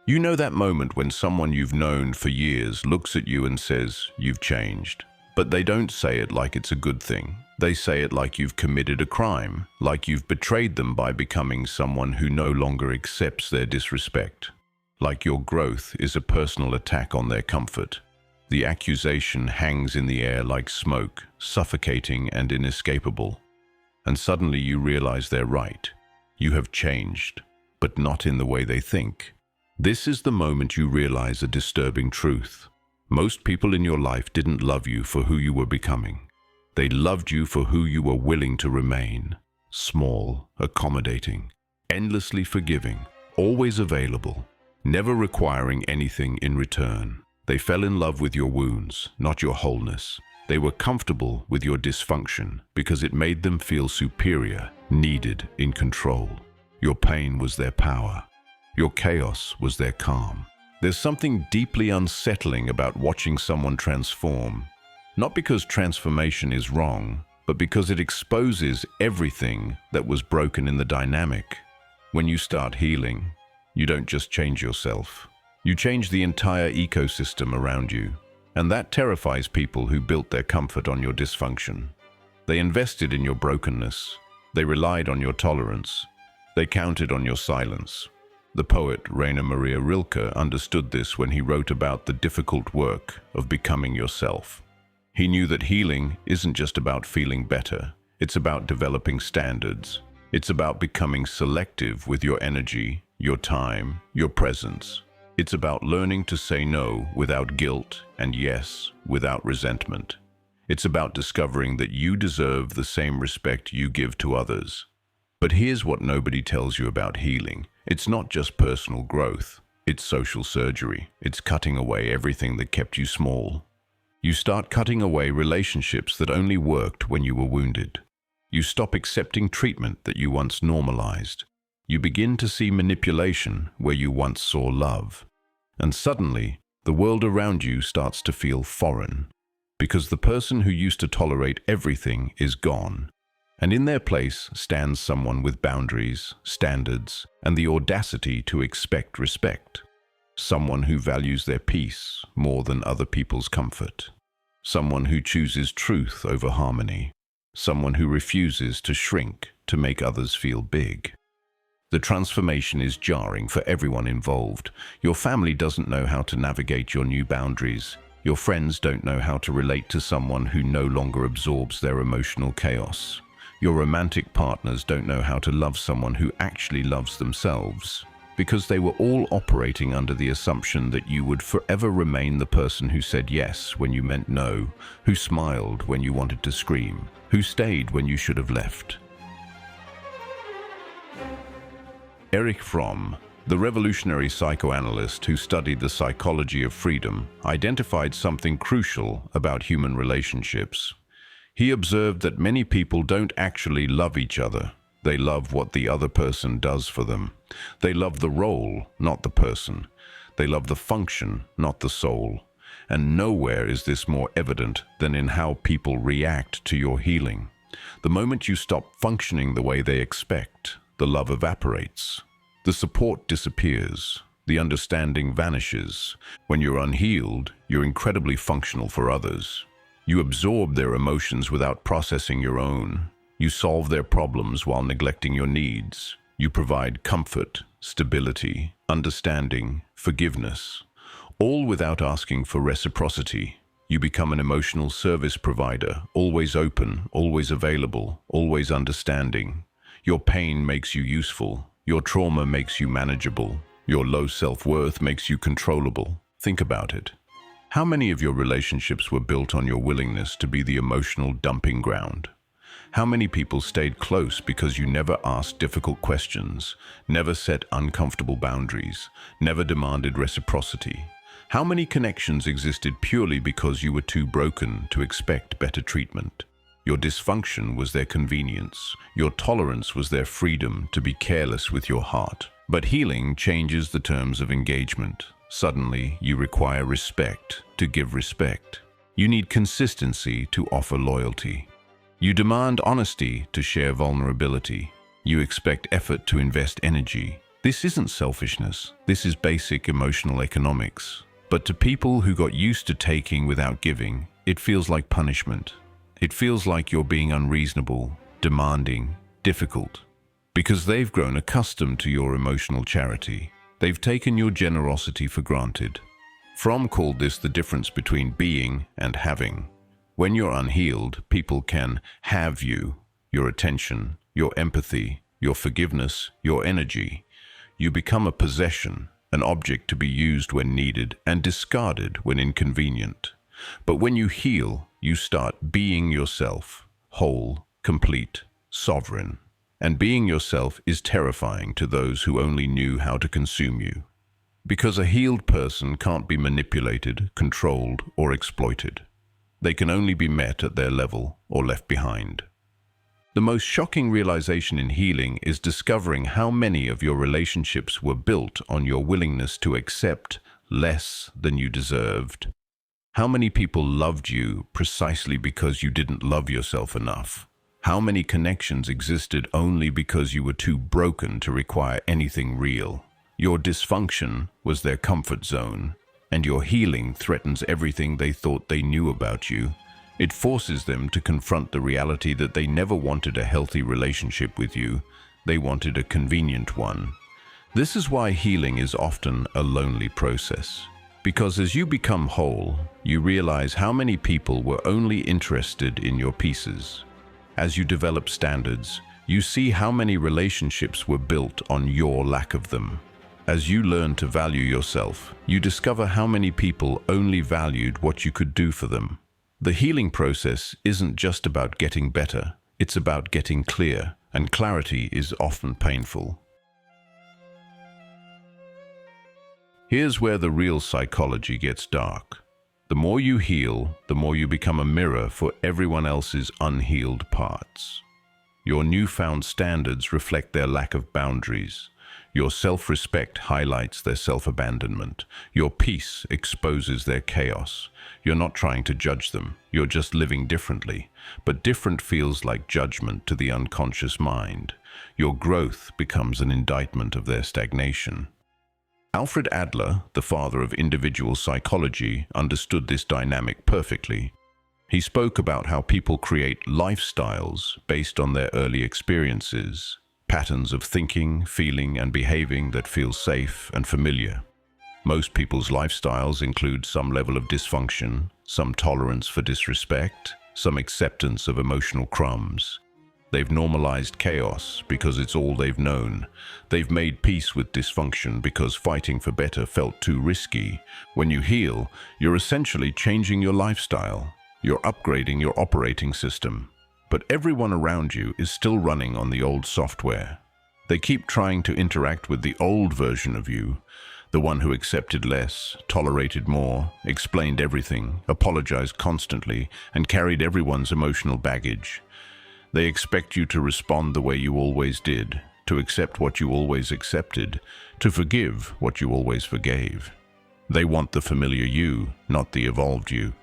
You know that moment when someone you've known for years looks at you and says, "You've changed." But they don't say it like it's a good thing. They say it like you've committed a crime, like you've betrayed them by becoming someone who no longer accepts their disrespect. Like your growth is a personal attack on their comfort. The accusation hangs in the air like smoke, suffocating and inescapable. And suddenly you realize they're right. You have changed, but not in the way they think. This is the moment you realize a disturbing truth. Most people in your life didn't love you for who you were becoming. They loved you for who you were willing to remain. Small, accommodating, endlessly forgiving, always available, never requiring anything in return. They fell in love with your wounds, not your wholeness. They were comfortable with your dysfunction because it made them feel superior, needed, in control. Your pain was their power. Your chaos was their calm. There's something deeply unsettling about watching someone transform, not because transformation is wrong, but because it exposes everything that was broken in the dynamic. When you start healing, you don't just change yourself. You change the entire ecosystem around you, and that terrifies people who built their comfort on your dysfunction. They invested in your brokenness. They relied on your tolerance. They counted on your silence. The poet Rainer Maria Rilke understood this when he wrote about the difficult work of becoming yourself. He knew that healing isn't just about feeling better. It's about developing standards. It's about becoming selective with your energy, your time, your presence. It's about learning to say no without guilt and yes without resentment. It's about discovering that you deserve the same respect you give to others. But here's what nobody tells you about healing. It's not just personal growth. It's social surgery. It's cutting away everything that kept you small. You start cutting away relationships that only worked when you were wounded. You stop accepting treatment that you once normalized. You begin to see manipulation where you once saw love. And suddenly, the world around you starts to feel foreign, because the person who used to tolerate everything is gone. And in their place stands someone with boundaries, standards, and the audacity to expect respect. Someone who values their peace more than other people's comfort. Someone who chooses truth over harmony. Someone who refuses to shrink to make others feel big. The transformation is jarring for everyone involved. Your family doesn't know how to navigate your new boundaries. Your friends don't know how to relate to someone who no longer absorbs their emotional chaos. Your romantic partners don't know how to love someone who actually loves themselves, because they were all operating under the assumption that you would forever remain the person who said yes when you meant no, who smiled when you wanted to scream, who stayed when you should have left. Erich Fromm, the revolutionary psychoanalyst who studied the psychology of freedom, identified something crucial about human relationships. He observed that many people don't actually love each other. They love what the other person does for them. They love the role, not the person. They love the function, not the soul. And nowhere is this more evident than in how people react to your healing. The moment you stop functioning the way they expect, the love evaporates. The support disappears. The understanding vanishes. When you're unhealed, you're incredibly functional for others. You absorb their emotions without processing your own. You solve their problems while neglecting your needs. You provide comfort, stability, understanding, forgiveness, all without asking for reciprocity. You become an emotional service provider, always open, always available, always understanding. Your pain makes you useful. Your trauma makes you manageable. Your low self-worth makes you controllable. Think about it. How many of your relationships were built on your willingness to be the emotional dumping ground? How many people stayed close because you never asked difficult questions, never set uncomfortable boundaries, never demanded reciprocity? How many connections existed purely because you were too broken to expect better treatment? Your dysfunction was their convenience. Your tolerance was their freedom to be careless with your heart. But healing changes the terms of engagement. Suddenly, you require respect to give respect. You need consistency to offer loyalty. You demand honesty to share vulnerability. You expect effort to invest energy. This isn't selfishness. This is basic emotional economics. But to people who got used to taking without giving, it feels like punishment. It feels like you're being unreasonable, demanding, difficult. Because they've grown accustomed to your emotional charity. They've taken your generosity for granted. Fromm called this the difference between being and having. When you're unhealed, people can have you, your attention, your empathy, your forgiveness, your energy. You become a possession, an object to be used when needed and discarded when inconvenient. But when you heal, you start being yourself, whole, complete, sovereign. And being yourself is terrifying to those who only knew how to consume you. Because a healed person can't be manipulated, controlled, or exploited. They can only be met at their level or left behind. The most shocking realization in healing is discovering how many of your relationships were built on your willingness to accept less than you deserved. How many people loved you precisely because you didn't love yourself enough? How many connections existed only because you were too broken to require anything real? Your dysfunction was their comfort zone, and your healing threatens everything they thought they knew about you. It forces them to confront the reality that they never wanted a healthy relationship with you. They wanted a convenient one. This is why healing is often a lonely process. Because as you become whole, you realize how many people were only interested in your pieces. As you develop standards, you see how many relationships were built on your lack of them. As you learn to value yourself, you discover how many people only valued what you could do for them. The healing process isn't just about getting better, it's about getting clear, and clarity is often painful. Here's where the real psychology gets dark. The more you heal, the more you become a mirror for everyone else's unhealed parts. Your newfound standards reflect their lack of boundaries. Your self-respect highlights their self-abandonment. Your peace exposes their chaos. You're not trying to judge them, you're just living differently. But different feels like judgment to the unconscious mind. Your growth becomes an indictment of their stagnation. Alfred Adler, the father of individual psychology, understood this dynamic perfectly. He spoke about how people create lifestyles based on their early experiences, patterns of thinking, feeling, and behaving that feel safe and familiar. Most people's lifestyles include some level of dysfunction, some tolerance for disrespect, some acceptance of emotional crumbs. They've normalized chaos because it's all they've known. They've made peace with dysfunction because fighting for better felt too risky. When you heal, you're essentially changing your lifestyle. You're upgrading your operating system. But everyone around you is still running on the old software. They keep trying to interact with the old version of you, the one who accepted less, tolerated more, explained everything, apologized constantly, and carried everyone's emotional baggage. They expect you to respond the way you always did, to accept what you always accepted, to forgive what you always forgave. They want the familiar you, not the evolved you.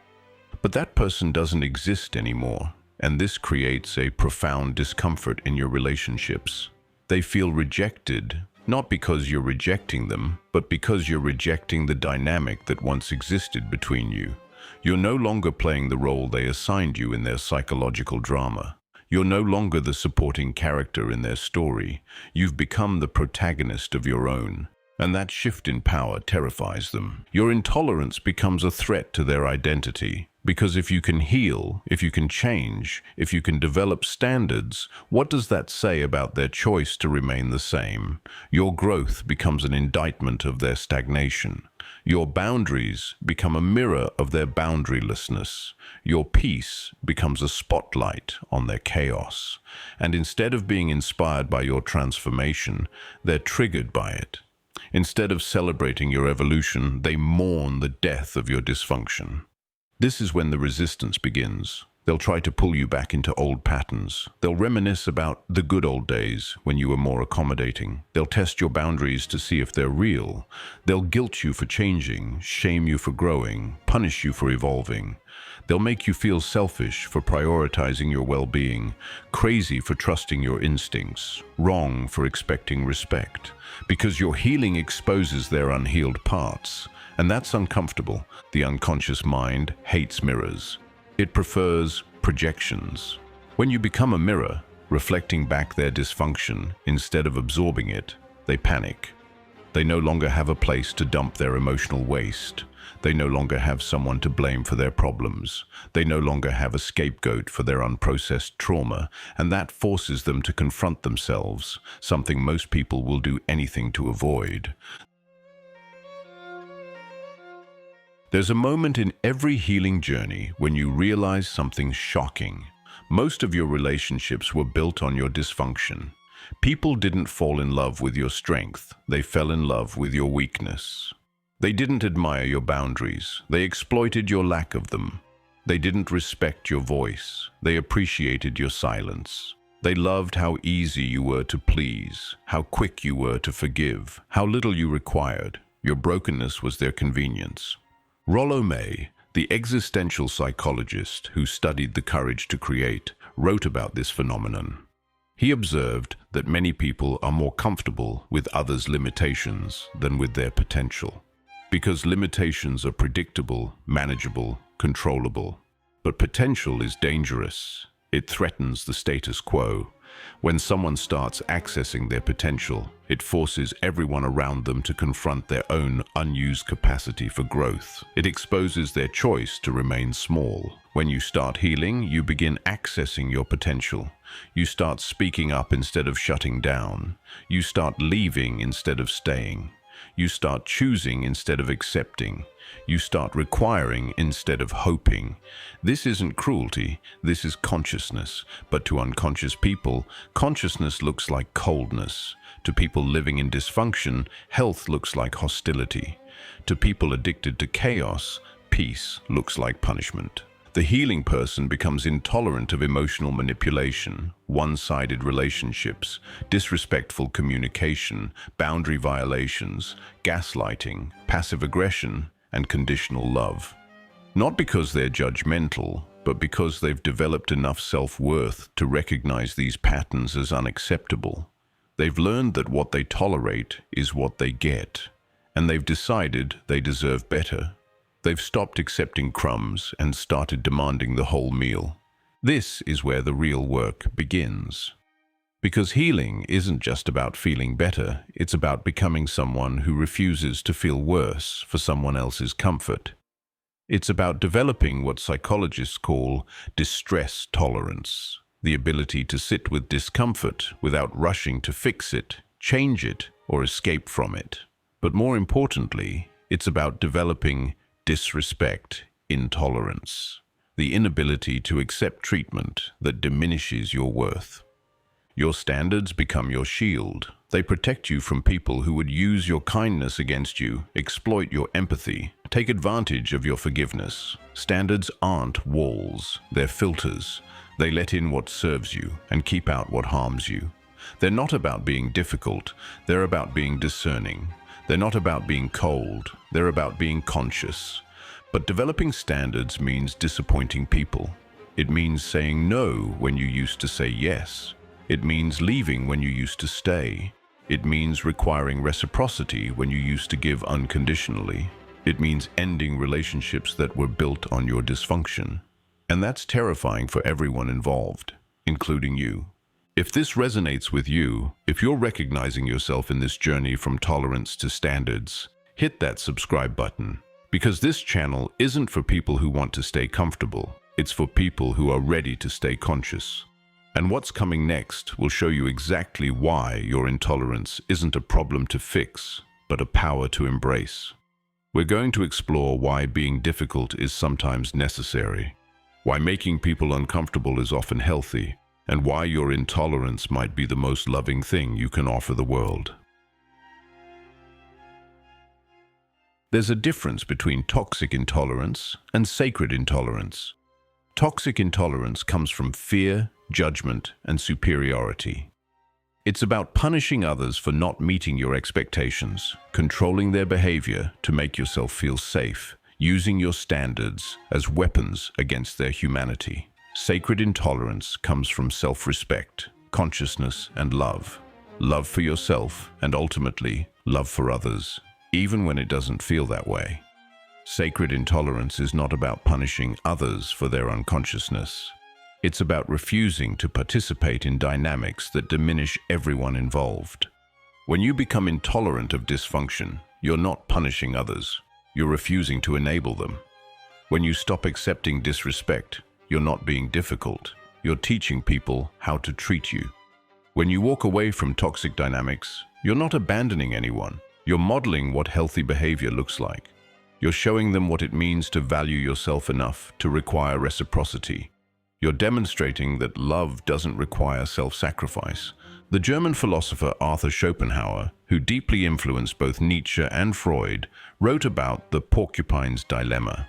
But that person doesn't exist anymore, and this creates a profound discomfort in your relationships. They feel rejected, not because you're rejecting them, but because you're rejecting the dynamic that once existed between you. You're no longer playing the role they assigned you in their psychological drama. You're no longer the supporting character in their story. You've become the protagonist of your own. And that shift in power terrifies them. Your intolerance becomes a threat to their identity. Because if you can heal, if you can change, if you can develop standards, what does that say about their choice to remain the same? Your growth becomes an indictment of their stagnation. Your boundaries become a mirror of their boundarylessness. Your peace becomes a spotlight on their chaos. And instead of being inspired by your transformation, they're triggered by it. Instead of celebrating your evolution, they mourn the death of your dysfunction. This is when the resistance begins. They'll try to pull you back into old patterns. They'll reminisce about the good old days when you were more accommodating. They'll test your boundaries to see if they're real. They'll guilt you for changing, shame you for growing, punish you for evolving. They'll make you feel selfish for prioritizing your well-being, crazy for trusting your instincts, wrong for expecting respect. Because your healing exposes their unhealed parts. And that's uncomfortable. The unconscious mind hates mirrors. It prefers projections. When you become a mirror, reflecting back their dysfunction instead of absorbing it, they panic. They no longer have a place to dump their emotional waste. They no longer have someone to blame for their problems. They no longer have a scapegoat for their unprocessed trauma, and that forces them to confront themselves, something most people will do anything to avoid. There's a moment in every healing journey when you realize something shocking. Most of your relationships were built on your dysfunction. People didn't fall in love with your strength. They fell in love with your weakness. They didn't admire your boundaries. They exploited your lack of them. They didn't respect your voice. They appreciated your silence. They loved how easy you were to please, how quick you were to forgive, how little you required. Your brokenness was their convenience. Rollo May, the existential psychologist who studied the courage to create, wrote about this phenomenon. He observed that many people are more comfortable with others' limitations than with their potential. Because limitations are predictable, manageable, controllable. But potential is dangerous. It threatens the status quo. When someone starts accessing their potential, it forces everyone around them to confront their own unused capacity for growth. It exposes their choice to remain small. When you start healing, you begin accessing your potential. You start speaking up instead of shutting down. You start leaving instead of staying. You start choosing instead of accepting. You start requiring instead of hoping. This isn't cruelty, this is consciousness. But to unconscious people, consciousness looks like coldness. To people living in dysfunction, health looks like hostility. To people addicted to chaos, peace looks like punishment. The healing person becomes intolerant of emotional manipulation, one-sided relationships, disrespectful communication, boundary violations, gaslighting, passive aggression, and conditional love. Not because they're judgmental, but because they've developed enough self-worth to recognize these patterns as unacceptable. They've learned that what they tolerate is what they get, and they've decided they deserve better. They've stopped accepting crumbs and started demanding the whole meal. This is where the real work begins. Because healing isn't just about feeling better, it's about becoming someone who refuses to feel worse for someone else's comfort. It's about developing what psychologists call distress tolerance, the ability to sit with discomfort without rushing to fix it, change it, or escape from it. But more importantly, it's about developing disrespect, intolerance, the inability to accept treatment that diminishes your worth. Your standards become your shield. They protect you from people who would use your kindness against you, exploit your empathy, take advantage of your forgiveness. Standards aren't walls, they're filters. They let in what serves you and keep out what harms you. They're not about being difficult, they're about being discerning. They're not about being cold, they're about being conscious. But developing standards means disappointing people. It means saying no when you used to say yes. It means leaving when you used to stay. It means requiring reciprocity when you used to give unconditionally. It means ending relationships that were built on your dysfunction. And that's terrifying for everyone involved, including you. If this resonates with you, if you're recognizing yourself in this journey from tolerance to standards, hit that subscribe button. Because this channel isn't for people who want to stay comfortable. It's for people who are ready to stay conscious. And what's coming next will show you exactly why your intolerance isn't a problem to fix, but a power to embrace. We're going to explore why being difficult is sometimes necessary, why making people uncomfortable is often healthy, and why your intolerance might be the most loving thing you can offer the world. There's a difference between toxic intolerance and sacred intolerance. Toxic intolerance comes from fear, judgment, and superiority. It's about punishing others for not meeting your expectations, controlling their behavior to make yourself feel safe, using your standards as weapons against their humanity. Sacred intolerance comes from self-respect, consciousness, and love. Love for yourself and ultimately love for others, even when it doesn't feel that way. Sacred intolerance is not about punishing others for their unconsciousness. It's about refusing to participate in dynamics that diminish everyone involved. When you become intolerant of dysfunction, you're not punishing others. You're refusing to enable them. When you stop accepting disrespect, you're not being difficult. You're teaching people how to treat you. When you walk away from toxic dynamics, you're not abandoning anyone. You're modeling what healthy behavior looks like. You're showing them what it means to value yourself enough to require reciprocity. You're demonstrating that love doesn't require self-sacrifice. The German philosopher Arthur Schopenhauer, who deeply influenced both Nietzsche and Freud, wrote about the porcupine's dilemma.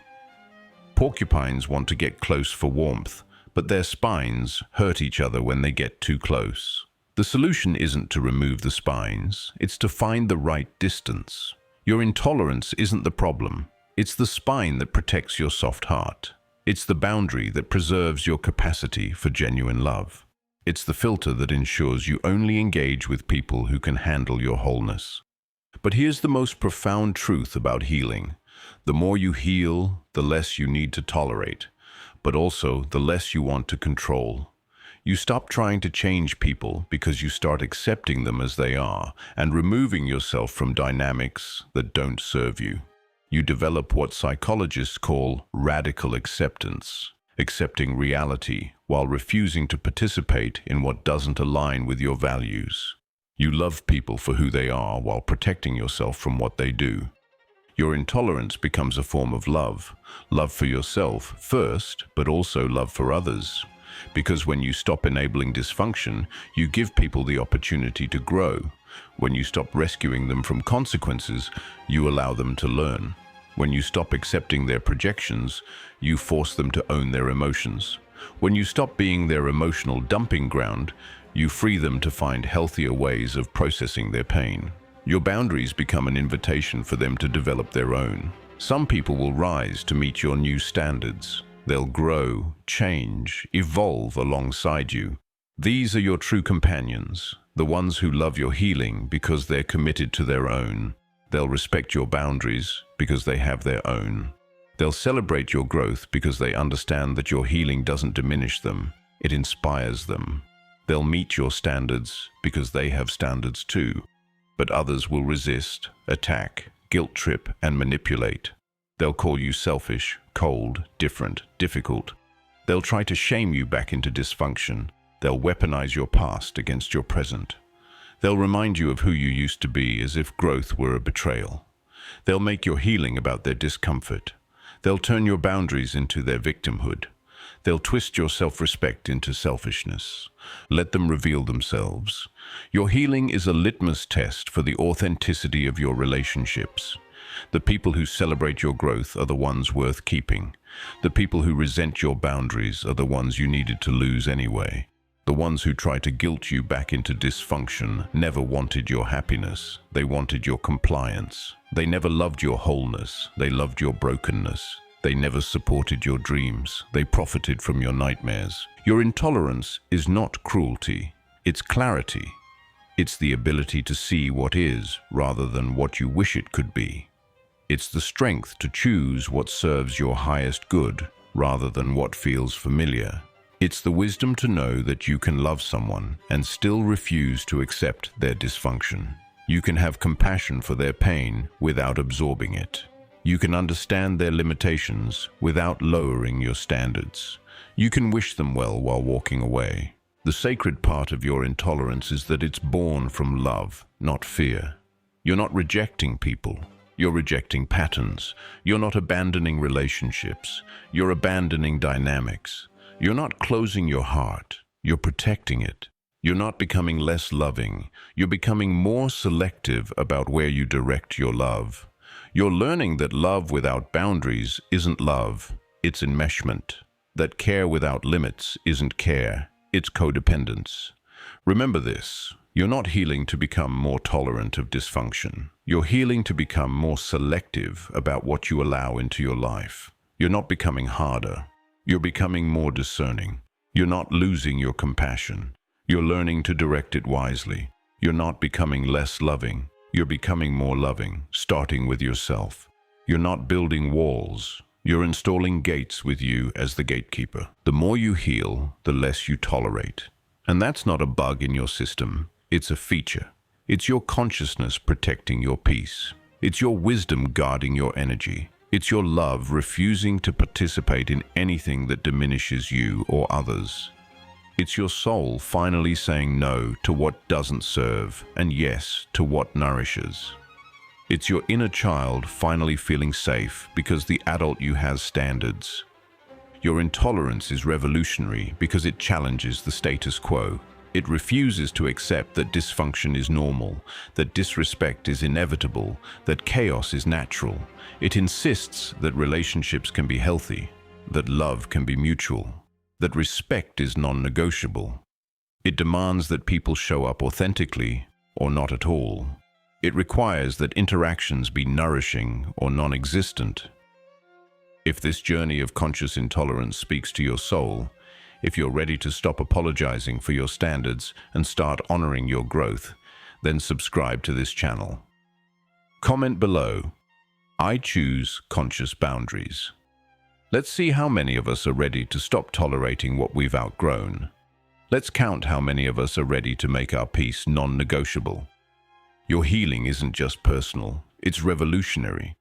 Porcupines want to get close for warmth, but their spines hurt each other when they get too close. The solution isn't to remove the spines, it's to find the right distance. Your intolerance isn't the problem. It's the spine that protects your soft heart. It's the boundary that preserves your capacity for genuine love. It's the filter that ensures you only engage with people who can handle your wholeness. But here's the most profound truth about healing. The more you heal, the less you need to tolerate, but also the less you want to control. You stop trying to change people because you start accepting them as they are and removing yourself from dynamics that don't serve you. You develop what psychologists call radical acceptance, accepting reality while refusing to participate in what doesn't align with your values. You love people for who they are while protecting yourself from what they do. Your intolerance becomes a form of love for yourself first, but also love for others. Because when you stop enabling dysfunction, you give people the opportunity to grow. When you stop rescuing them from consequences, you allow them to learn. When you stop accepting their projections, you force them to own their emotions. When you stop being their emotional dumping ground, you free them to find healthier ways of processing their pain. Your boundaries become an invitation for them to develop their own. Some people will rise to meet your new standards. They'll grow, change, evolve alongside you. These are your true companions, the ones who love your healing because they're committed to their own. They'll respect your boundaries because they have their own. They'll celebrate your growth because they understand that your healing doesn't diminish them, it inspires them. They'll meet your standards because they have standards too. But others will resist, attack, guilt trip, and manipulate. They'll call you selfish, cold, different, difficult. They'll try to shame you back into dysfunction. They'll weaponize your past against your present. They'll remind you of who you used to be as if growth were a betrayal. They'll make your healing about their discomfort. They'll turn your boundaries into their victimhood. They'll twist your self-respect into selfishness. Let them reveal themselves. Your healing is a litmus test for the authenticity of your relationships. The people who celebrate your growth are the ones worth keeping. The people who resent your boundaries are the ones you needed to lose anyway. The ones who try to guilt you back into dysfunction never wanted your happiness. They wanted your compliance. They never loved your wholeness. They loved your brokenness. They never supported your dreams. They profited from your nightmares. Your intolerance is not cruelty. It's clarity. It's the ability to see what is rather than what you wish it could be. It's the strength to choose what serves your highest good rather than what feels familiar. It's the wisdom to know that you can love someone and still refuse to accept their dysfunction. You can have compassion for their pain without absorbing it. You can understand their limitations without lowering your standards. You can wish them well while walking away. The sacred part of your intolerance is that it's born from love, not fear. You're not rejecting people. You're rejecting patterns. You're not abandoning relationships. You're abandoning dynamics. You're not closing your heart. You're protecting it. You're not becoming less loving. You're becoming more selective about where you direct your love. You're learning that love without boundaries isn't love, it's enmeshment. that care without limits isn't care, it's codependence. Remember this, you're not healing to become more tolerant of dysfunction. You're healing to become more selective about what you allow into your life. You're not becoming harder. You're becoming more discerning. You're not losing your compassion. You're learning to direct it wisely. You're not becoming less loving. You're becoming more loving, starting with yourself. You're not building walls. You're installing gates with you as the gatekeeper. The more you heal, the less you tolerate. And that's not a bug in your system. It's a feature. It's your consciousness protecting your peace. It's your wisdom guarding your energy. It's your love refusing to participate in anything that diminishes you or others. It's your soul finally saying no to what doesn't serve and yes to what nourishes. It's your inner child finally feeling safe because the adult you has standards. Your intolerance is revolutionary because it challenges the status quo. It refuses to accept that dysfunction is normal, that disrespect is inevitable, that chaos is natural. It insists that relationships can be healthy, that love can be mutual, that respect is non-negotiable. It demands that people show up authentically or not at all. It requires that interactions be nourishing or non-existent. If this journey of conscious intolerance speaks to your soul, if you're ready to stop apologizing for your standards and start honoring your growth, then subscribe to this channel. Comment below, I choose conscious boundaries. Let's see how many of us are ready to stop tolerating what we've outgrown. Let's count how many of us are ready to make our peace non-negotiable. Your healing isn't just personal, it's revolutionary.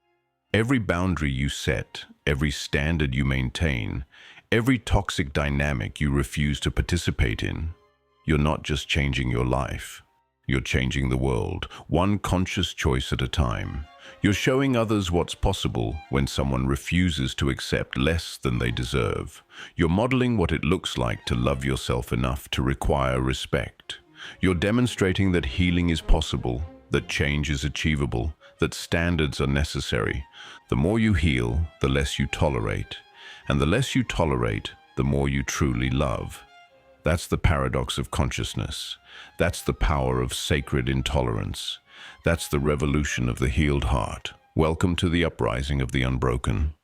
Every boundary you set, every standard you maintain, every toxic dynamic you refuse to participate in, you're not just changing your life. You're changing the world, one conscious choice at a time. You're showing others what's possible when someone refuses to accept less than they deserve. You're modeling what it looks like to love yourself enough to require respect. You're demonstrating that healing is possible, that change is achievable, that standards are necessary. The more you heal, the less you tolerate. And the less you tolerate, the more you truly love. That's the paradox of consciousness. That's the power of sacred intolerance. That's the revolution of the healed heart. Welcome to the uprising of the unbroken.